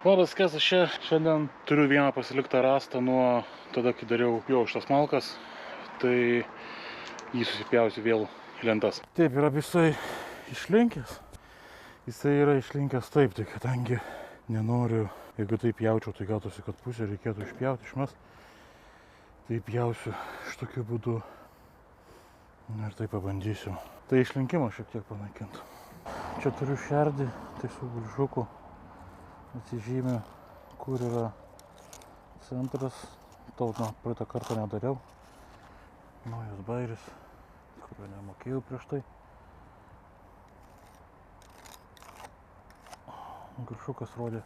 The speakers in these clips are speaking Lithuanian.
Labas, kas aš čia šiandien turiu vieną pasiliktą rastą nuo tada, kai dariau jo šitas malkas, tai jį susipjausiu vėl į lentas. Taip, yra visai išlinkęs. Jisai yra išlinkęs taip, tai kadangi nenoriu, jeigu taip pjaučiau, tai gautųsi, kad pusę reikėtų išpjauti, išmest. Tai pjausiu šitokiu būdu ir tai pabandysiu. Tai išlinkimą šiek tiek panaikinti. Čia turiu šerdį, tai su gulžiuku. Atsižymė, kur yra centras. To praeitą kartą nedariau. Naujas bairis, kurio nemokėjau prieš tai. Gulžiukas rodė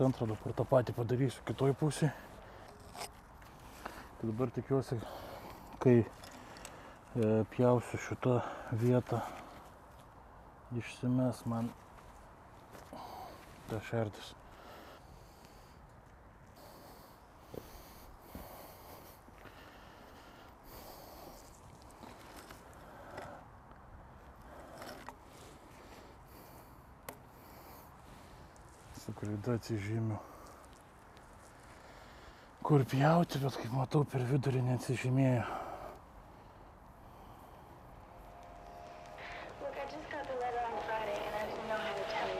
centrą, dabar tą patį padarysiu kitoj pusėje. Tai dabar tikiuosi, kai pjausiu šitą vietą, išsimes man ta šerdis. Su klaida atsižymiu, kur pjauti, bet kaip matau, per vidurį neatsižymėjo.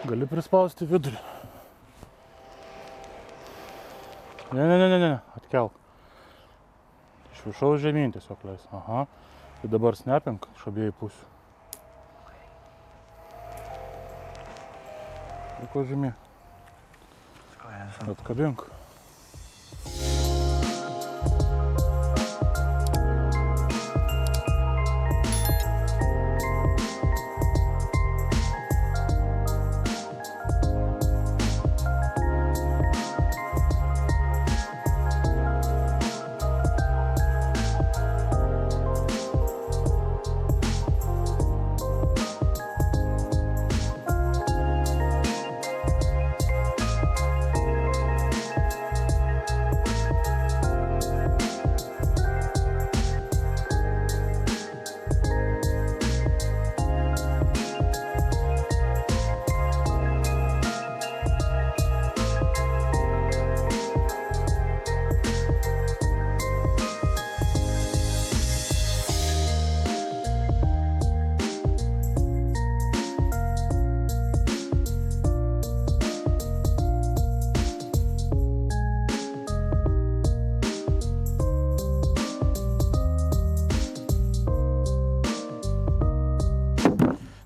Gali prispausti vidurį. Ne, atkelk. Iš viršaus žemyn tiesiog leis. Aha. Tai dabar snepink iš abiejų pusių. Liko žemyn. Atkabink.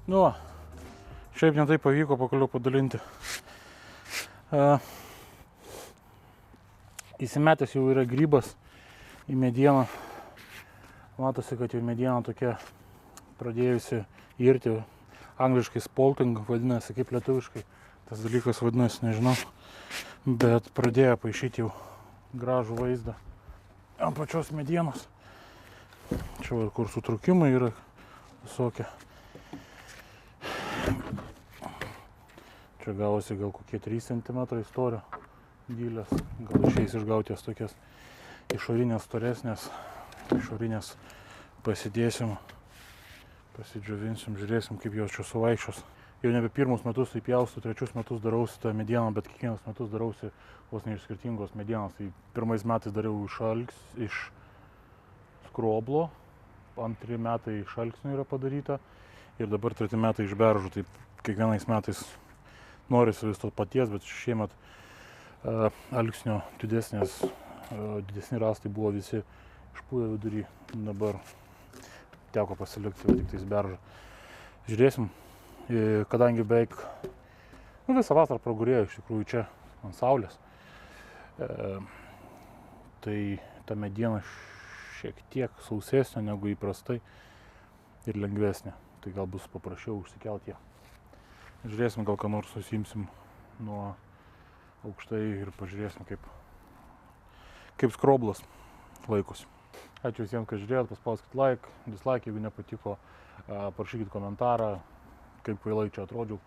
Nu, šiaip ne taip pavyko pakaliau padalinti. Įsimetęs jau yra grybas į medieną. Matosi, kad jau mediena tokia pradėjusi irti. Angliškai spalting vadinasi, kaip lietuviškai. Tas dalykas vadinasi, nežinau. Bet pradėjo paišyti jau gražų vaizdą ant pačios medienos. Čia kur sutrūkimai yra visokie. Čia gavosi gal kokie 3 cm storio gylės. Gal išeis išgauti jas tokias išorinės storesnės. Išorinės pasidėsim, pasidžiovinsim, žiūrėsim, kaip jos čia suvaikščios. Jau nebe pirmus metus tai pjaustu, trečius metus darausi tą medieną, bet kiekvienas metus darausi vos ne iš skirtingos medienos. Tai pirmais metais dariau iš skroblo, antri metai iš alksnio yra padaryta ir dabar treti metai iš beržų. Tai kiekvienais metais norisi vis to paties, bet šiemet alksnio didesni rastai buvo visi išpūję vidury. Dabar teko pasilikti tik tais beržą. Žiūrėsim, kadangi beveik visą vasarą pragurėjo iš tikrųjų čia ant saulės. Tai ta mediena šiek tiek sausesnė negu įprastai ir lengvesnė. Tai gal bus paprasčiau užsikelti ją. Žiūrėsim, gal ką nors susimsim nuo aukštai ir pažiūrėsim, kaip skroblas laikosi. Ačiū visiems, kad žiūrėjot, paspauskit like, dislike, jeigu nepatiko, parašykit komentarą, kaip kvailai čia atrodžiau.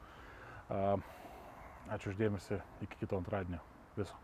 Ačiū už dėmesį, iki kito antradienio. Viso.